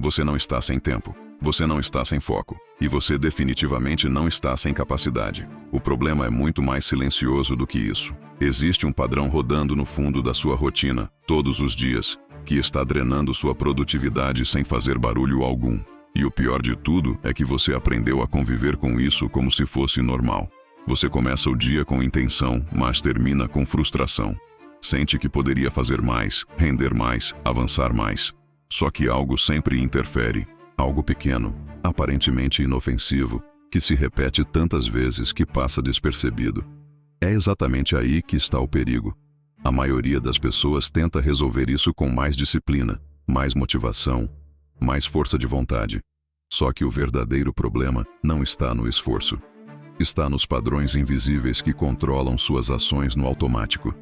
Você não está sem tempo. Você não está sem foco. E você definitivamente não está sem capacidade. O problema é muito mais silencioso do que isso. Existe um padrão rodando no fundo da sua rotina, todos os dias, que está drenando sua produtividade sem fazer barulho algum. E o pior de tudo é que você aprendeu a conviver com isso como se fosse normal. Você começa o dia com intenção, mas termina com frustração. Sente que poderia fazer mais, render mais, avançar mais. Só que algo sempre interfere. Algo pequeno, aparentemente inofensivo, que se repete tantas vezes que passa despercebido. É exatamente aí que está o perigo. A maioria das pessoas tenta resolver isso com mais disciplina, mais motivação, mais força de vontade. Só que o verdadeiro problema não está no esforço. Está nos padrões invisíveis que controlam suas ações no automático.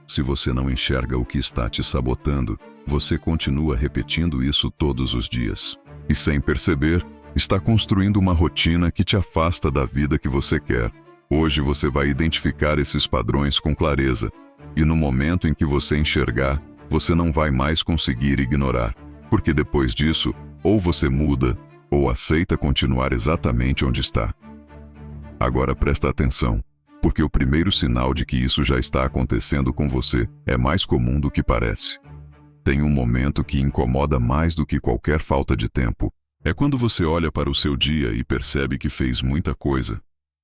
Se você não enxerga o que está te sabotando, você continua repetindo isso todos os dias. E sem perceber, está construindo uma rotina que te afasta da vida que você quer. Hoje você vai identificar esses padrões com clareza. E no momento em que você enxergar, você não vai mais conseguir ignorar. Porque depois disso, ou você muda, ou aceita continuar exatamente onde está. Agora presta atenção, porque o primeiro sinal de que isso já está acontecendo com você é mais comum do que parece. Tem um momento que incomoda mais do que qualquer falta de tempo. É quando você olha para o seu dia e percebe que fez muita coisa,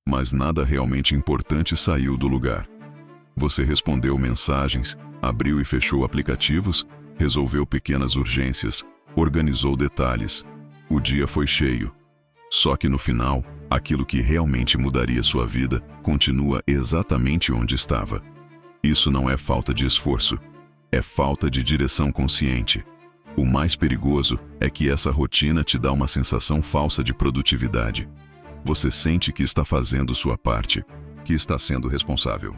mas nada realmente importante saiu do lugar. Você respondeu mensagens, abriu e fechou aplicativos, resolveu pequenas urgências, organizou detalhes. O dia foi cheio. Só que no final, aquilo que realmente mudaria sua vida continua exatamente onde estava. Isso não é falta de esforço. É falta de direção consciente. O mais perigoso é que essa rotina te dá uma sensação falsa de produtividade. Você sente que está fazendo sua parte, que está sendo responsável,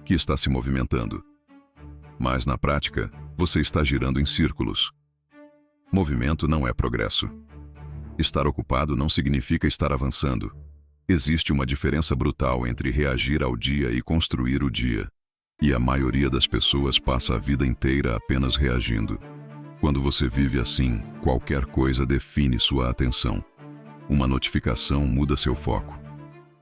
que está se movimentando. Mas na prática, você está girando em círculos. Movimento não é progresso. Estar ocupado não significa estar avançando. Existe uma diferença brutal entre reagir ao dia e construir o dia. E a maioria das pessoas passa a vida inteira apenas reagindo. Quando você vive assim, qualquer coisa define sua atenção. Uma notificação muda seu foco.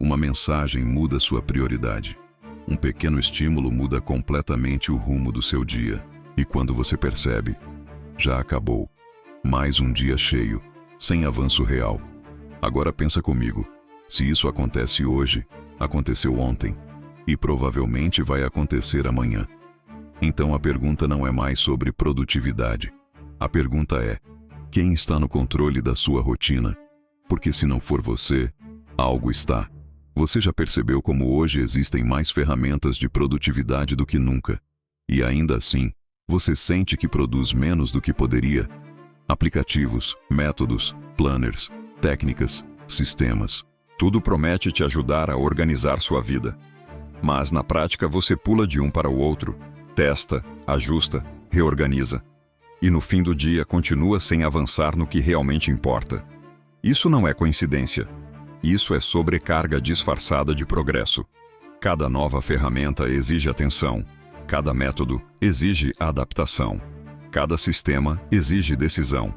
Uma mensagem muda sua prioridade. Um pequeno estímulo muda completamente o rumo do seu dia. E quando você percebe, já acabou. Mais um dia cheio, sem avanço real. Agora pensa comigo. Se isso acontece hoje, aconteceu ontem. E provavelmente vai acontecer amanhã. Então a pergunta não é mais sobre produtividade. A pergunta é: quem está no controle da sua rotina? Porque se não for você, algo está. Você já percebeu como hoje existem mais ferramentas de produtividade do que nunca? E ainda assim, você sente que produz menos do que poderia? Aplicativos, métodos, planners, técnicas, sistemas. Tudo promete te ajudar a organizar sua vida. Mas na prática você pula de um para o outro, testa, ajusta, reorganiza. E no fim do dia continua sem avançar no que realmente importa. Isso não é coincidência. Isso é sobrecarga disfarçada de progresso. Cada nova ferramenta exige atenção. Cada método exige adaptação. Cada sistema exige decisão.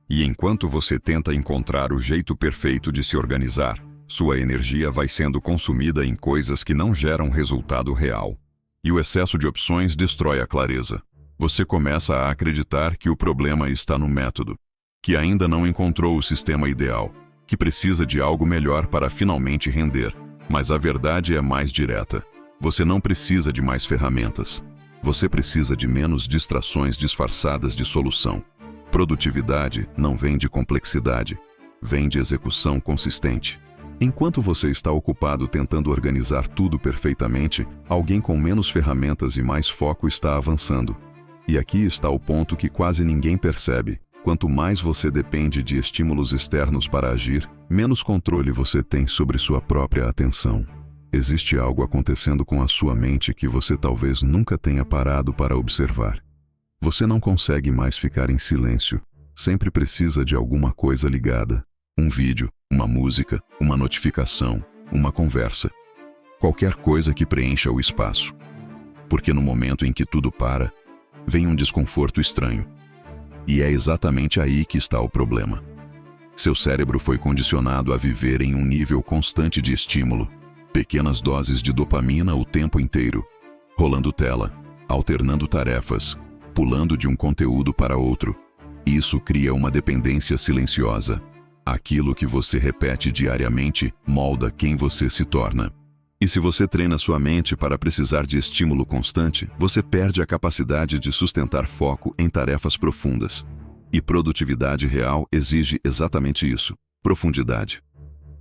E enquanto você tenta encontrar o jeito perfeito de se organizar, sua energia vai sendo consumida em coisas que não geram resultado real. E o excesso de opções destrói a clareza. Você começa a acreditar que o problema está no método, que ainda não encontrou o sistema ideal, que precisa de algo melhor para finalmente render. Mas a verdade é mais direta. Você não precisa de mais ferramentas. Você precisa de menos distrações disfarçadas de solução. Produtividade não vem de complexidade, vem de execução consistente. Enquanto você está ocupado tentando organizar tudo perfeitamente, alguém com menos ferramentas e mais foco está avançando. E aqui está o ponto que quase ninguém percebe. Quanto mais você depende de estímulos externos para agir, menos controle você tem sobre sua própria atenção. Existe algo acontecendo com a sua mente que você talvez nunca tenha parado para observar. Você não consegue mais ficar em silêncio. Sempre precisa de alguma coisa ligada. Um vídeo, uma música, uma notificação, uma conversa. Qualquer coisa que preencha o espaço. Porque no momento em que tudo para, vem um desconforto estranho. E é exatamente aí que está o problema. Seu cérebro foi condicionado a viver em um nível constante de estímulo, pequenas doses de dopamina o tempo inteiro, rolando tela, alternando tarefas, pulando de um conteúdo para outro. Isso cria uma dependência silenciosa. Aquilo que você repete diariamente molda quem você se torna. E se você treina sua mente para precisar de estímulo constante, você perde a capacidade de sustentar foco em tarefas profundas. E produtividade real exige exatamente isso, profundidade.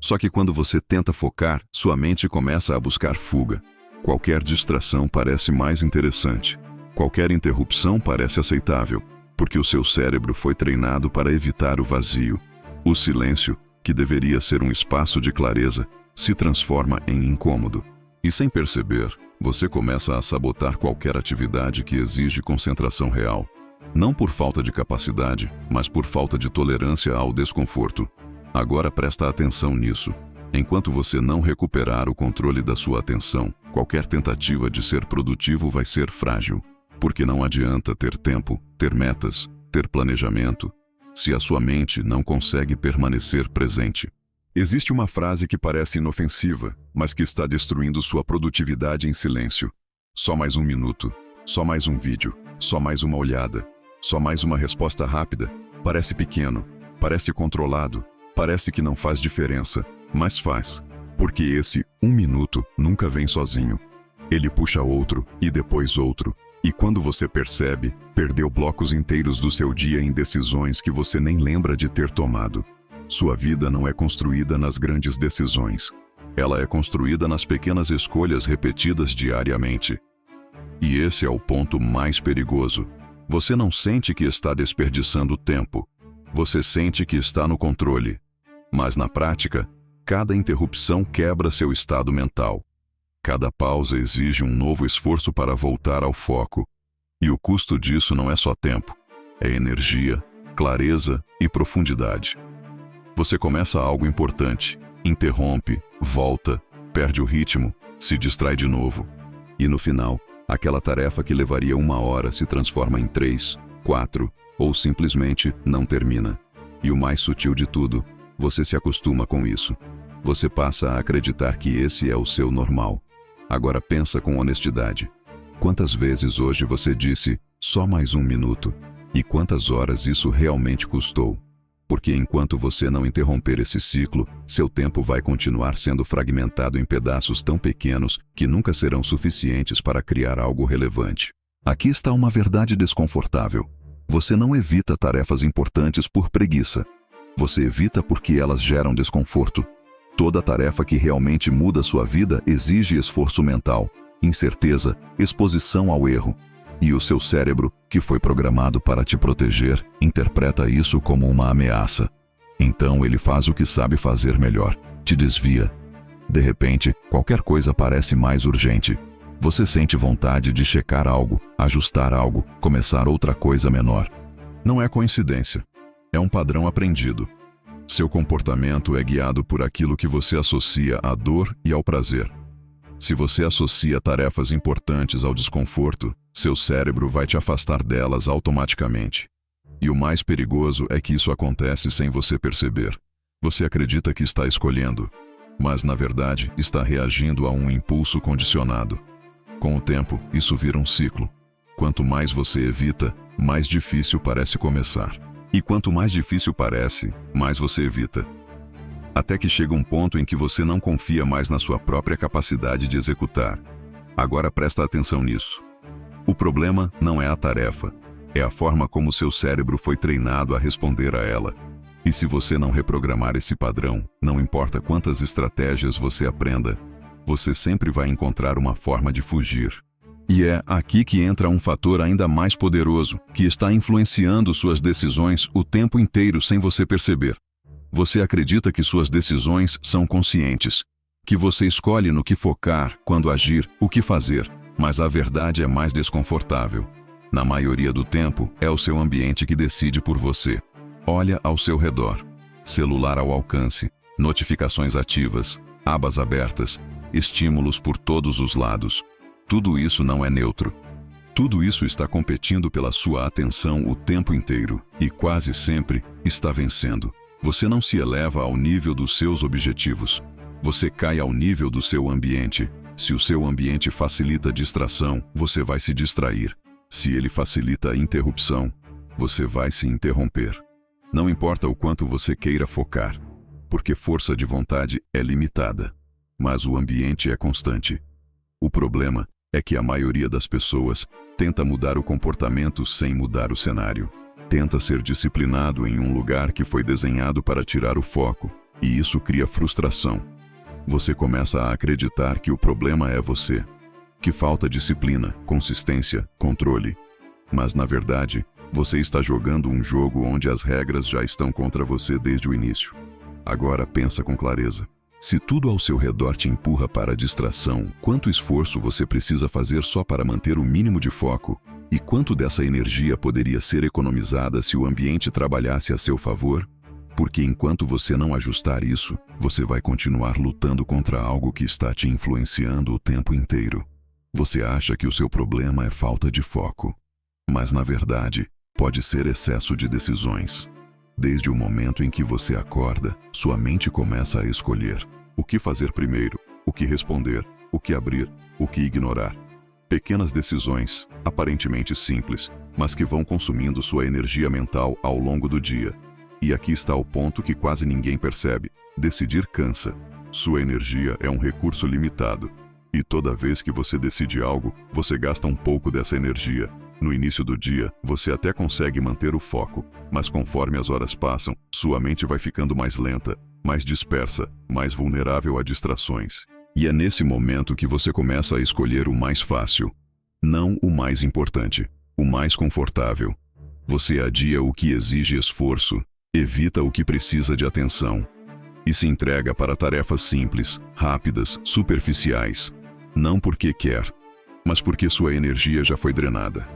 Só que quando você tenta focar, sua mente começa a buscar fuga. Qualquer distração parece mais interessante. Qualquer interrupção parece aceitável, porque o seu cérebro foi treinado para evitar o vazio. O silêncio, que deveria ser um espaço de clareza, se transforma em incômodo. E sem perceber, você começa a sabotar qualquer atividade que exige concentração real. Não por falta de capacidade, mas por falta de tolerância ao desconforto. Agora presta atenção nisso. Enquanto você não recuperar o controle da sua atenção, qualquer tentativa de ser produtivo vai ser frágil. Porque não adianta ter tempo, ter metas, ter planejamento, se a sua mente não consegue permanecer presente. Existe uma frase que parece inofensiva, mas que está destruindo sua produtividade em silêncio. Só mais um minuto, só mais um vídeo, só mais uma olhada, só mais uma resposta rápida. Parece pequeno, parece controlado, parece que não faz diferença, mas faz. Porque esse um minuto nunca vem sozinho. Ele puxa outro e depois outro. E quando você percebe, perdeu blocos inteiros do seu dia em decisões que você nem lembra de ter tomado. Sua vida não é construída nas grandes decisões. Ela é construída nas pequenas escolhas repetidas diariamente. E esse é o ponto mais perigoso. Você não sente que está desperdiçando tempo. Você sente que está no controle. Mas na prática, cada interrupção quebra seu estado mental. Cada pausa exige um novo esforço para voltar ao foco. E o custo disso não é só tempo. É energia, clareza e profundidade. Você começa algo importante, interrompe, volta, perde o ritmo, se distrai de novo. E no final, aquela tarefa que levaria 1 hora se transforma em 3, 4, ou simplesmente não termina. E o mais sutil de tudo, você se acostuma com isso. Você passa a acreditar que esse é o seu normal. Agora pensa com honestidade. Quantas vezes hoje você disse, só mais um minuto? E quantas horas isso realmente custou? Porque enquanto você não interromper esse ciclo, seu tempo vai continuar sendo fragmentado em pedaços tão pequenos que nunca serão suficientes para criar algo relevante. Aqui está uma verdade desconfortável. Você não evita tarefas importantes por preguiça. Você evita porque elas geram desconforto. Toda tarefa que realmente muda sua vida exige esforço mental, incerteza, exposição ao erro. E o seu cérebro, que foi programado para te proteger, interpreta isso como uma ameaça. Então ele faz o que sabe fazer melhor, te desvia. De repente, qualquer coisa parece mais urgente. Você sente vontade de checar algo, ajustar algo, começar outra coisa menor. Não é coincidência. É um padrão aprendido. Seu comportamento é guiado por aquilo que você associa à dor e ao prazer. Se você associa tarefas importantes ao desconforto, seu cérebro vai te afastar delas automaticamente. E o mais perigoso é que isso acontece sem você perceber. Você acredita que está escolhendo, mas na verdade está reagindo a um impulso condicionado. Com o tempo, isso vira um ciclo. Quanto mais você evita, mais difícil parece começar. E quanto mais difícil parece, mais você evita. Até que chega um ponto em que você não confia mais na sua própria capacidade de executar. Agora presta atenção nisso. O problema não é a tarefa, é a forma como seu cérebro foi treinado a responder a ela. E se você não reprogramar esse padrão, não importa quantas estratégias você aprenda, você sempre vai encontrar uma forma de fugir. E é aqui que entra um fator ainda mais poderoso, que está influenciando suas decisões o tempo inteiro sem você perceber. Você acredita que suas decisões são conscientes, que você escolhe no que focar, quando agir, o que fazer, mas a verdade é mais desconfortável. Na maioria do tempo, é o seu ambiente que decide por você. Olha ao seu redor. Celular ao alcance, notificações ativas, abas abertas, estímulos por todos os lados. Tudo isso não é neutro. Tudo isso está competindo pela sua atenção o tempo inteiro e quase sempre está vencendo. Você não se eleva ao nível dos seus objetivos. Você cai ao nível do seu ambiente. Se o seu ambiente facilita a distração, você vai se distrair. Se ele facilita a interrupção, você vai se interromper. Não importa o quanto você queira focar, porque força de vontade é limitada, mas o ambiente é constante. O problema é que a maioria das pessoas tenta mudar o comportamento sem mudar o cenário. Tenta ser disciplinado em um lugar que foi desenhado para tirar o foco, e isso cria frustração. Você começa a acreditar que o problema é você, que falta disciplina, consistência, controle. Mas, na verdade, você está jogando um jogo onde as regras já estão contra você desde o início. Agora pensa com clareza. Se tudo ao seu redor te empurra para a distração, quanto esforço você precisa fazer só para manter o mínimo de foco? E quanto dessa energia poderia ser economizada se o ambiente trabalhasse a seu favor? Porque enquanto você não ajustar isso, você vai continuar lutando contra algo que está te influenciando o tempo inteiro. Você acha que o seu problema é falta de foco. Mas, na verdade, pode ser excesso de decisões. Desde o momento em que você acorda, sua mente começa a escolher o que fazer primeiro, o que responder, o que abrir, o que ignorar. Pequenas decisões, aparentemente simples, mas que vão consumindo sua energia mental ao longo do dia. E aqui está o ponto que quase ninguém percebe. Decidir cansa. Sua energia é um recurso limitado. E toda vez que você decide algo, você gasta um pouco dessa energia. No início do dia, você até consegue manter o foco, mas conforme as horas passam, sua mente vai ficando mais lenta, mais dispersa, mais vulnerável a distrações. E é nesse momento que você começa a escolher o mais fácil, não o mais importante, o mais confortável. Você adia o que exige esforço, evita o que precisa de atenção, e se entrega para tarefas simples, rápidas, superficiais, não porque quer, mas porque sua energia já foi drenada.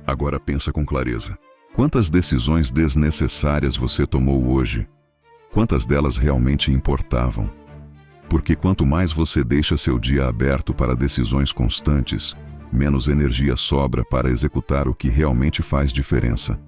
Agora pensa com clareza. Quantas decisões desnecessárias você tomou hoje? Quantas delas realmente importavam? Porque quanto mais você deixa seu dia aberto para decisões constantes, menos energia sobra para executar o que realmente faz diferença.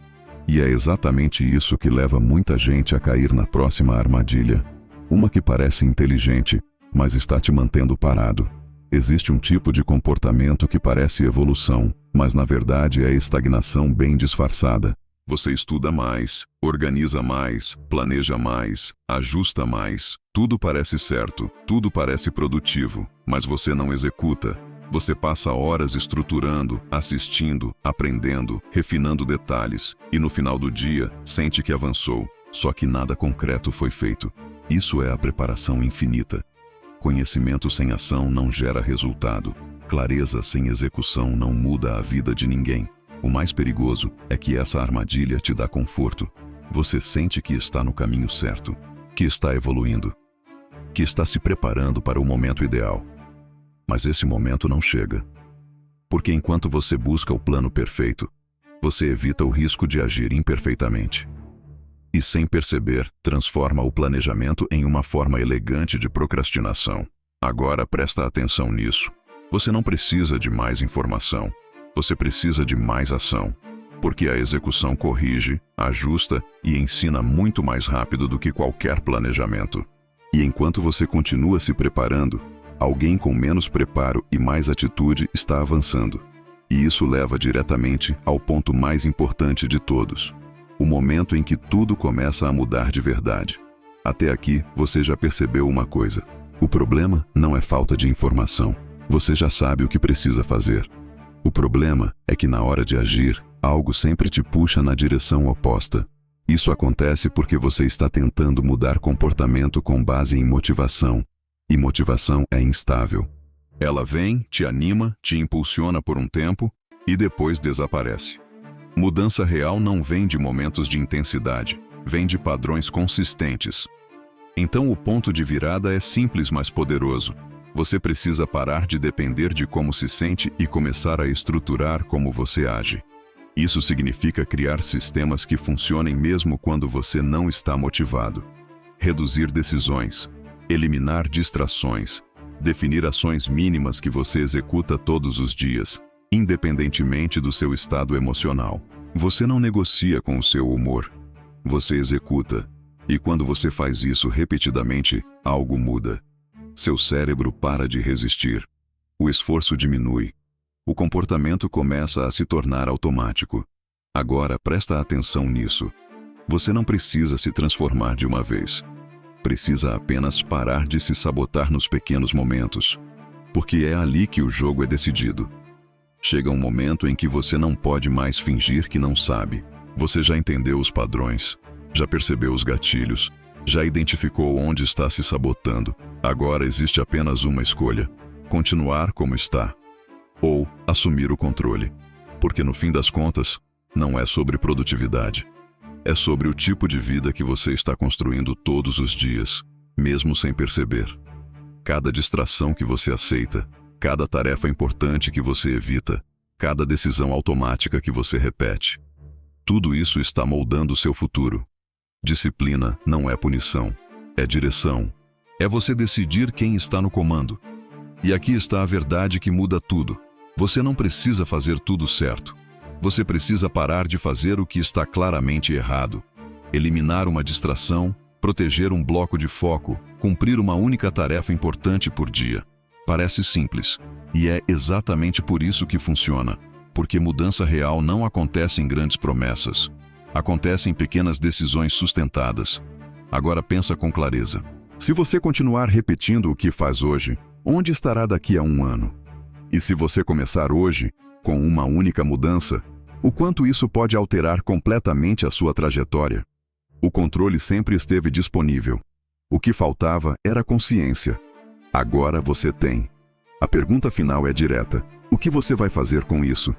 E é exatamente isso que leva muita gente a cair na próxima armadilha. Uma que parece inteligente, mas está te mantendo parado. Existe um tipo de comportamento que parece evolução, mas na verdade é estagnação bem disfarçada. Você estuda mais, organiza mais, planeja mais, ajusta mais. Tudo parece certo, tudo parece produtivo, mas você não executa. Você passa horas estruturando, assistindo, aprendendo, refinando detalhes, e no final do dia, sente que avançou, só que nada concreto foi feito. Isso é a preparação infinita. Conhecimento sem ação não gera resultado. Clareza sem execução não muda a vida de ninguém. O mais perigoso é que essa armadilha te dá conforto. Você sente que está no caminho certo, que está evoluindo, que está se preparando para o momento ideal. Mas esse momento não chega. Porque enquanto você busca o plano perfeito, você evita o risco de agir imperfeitamente. E sem perceber, transforma o planejamento em uma forma elegante de procrastinação. Agora presta atenção nisso. Você não precisa de mais informação. Você precisa de mais ação. Porque a execução corrige, ajusta e ensina muito mais rápido do que qualquer planejamento. E enquanto você continua se preparando, alguém com menos preparo e mais atitude está avançando. E isso leva diretamente ao ponto mais importante de todos. O momento em que tudo começa a mudar de verdade. Até aqui, você já percebeu uma coisa. O problema não é falta de informação. Você já sabe o que precisa fazer. O problema é que na hora de agir, algo sempre te puxa na direção oposta. Isso acontece porque você está tentando mudar comportamento com base em motivação. E motivação é instável. Ela vem, te anima, te impulsiona por um tempo e depois desaparece. Mudança real não vem de momentos de intensidade, vem de padrões consistentes. Então o ponto de virada é simples, mas poderoso. Você precisa parar de depender de como se sente e começar a estruturar como você age. Isso significa criar sistemas que funcionem mesmo quando você não está motivado. Reduzir decisões, eliminar distrações, definir ações mínimas que você executa todos os dias. independentemente do seu estado emocional. Você não negocia com o seu humor. Você executa. E quando você faz isso repetidamente, algo muda. Seu cérebro para de resistir. O esforço diminui. O comportamento começa a se tornar automático. Agora presta atenção nisso. Você não precisa se transformar de uma vez. Precisa apenas parar de se sabotar nos pequenos momentos. Porque é ali que o jogo é decidido. Chega um momento em que você não pode mais fingir que não sabe. Você já entendeu os padrões, já percebeu os gatilhos, já identificou onde está se sabotando. Agora existe apenas uma escolha: continuar como está, ou assumir o controle. Porque no fim das contas, não é sobre produtividade. É sobre o tipo de vida que você está construindo todos os dias, mesmo sem perceber. Cada distração que você aceita, cada tarefa importante que você evita, cada decisão automática que você repete. Tudo isso está moldando o seu futuro. Disciplina não é punição, é direção. É você decidir quem está no comando. E aqui está a verdade que muda tudo. Você não precisa fazer tudo certo. Você precisa parar de fazer o que está claramente errado. Eliminar uma distração, proteger um bloco de foco, cumprir uma única tarefa importante por dia. Parece simples. E é exatamente por isso que funciona. Porque mudança real não acontece em grandes promessas. Acontece em pequenas decisões sustentadas. Agora pensa com clareza. Se você continuar repetindo o que faz hoje, onde estará daqui a 1 ano? E se você começar hoje, com uma única mudança, o quanto isso pode alterar completamente a sua trajetória? O controle sempre esteve disponível. O que faltava era consciência. Agora você tem. A pergunta final é direta: o que você vai fazer com isso?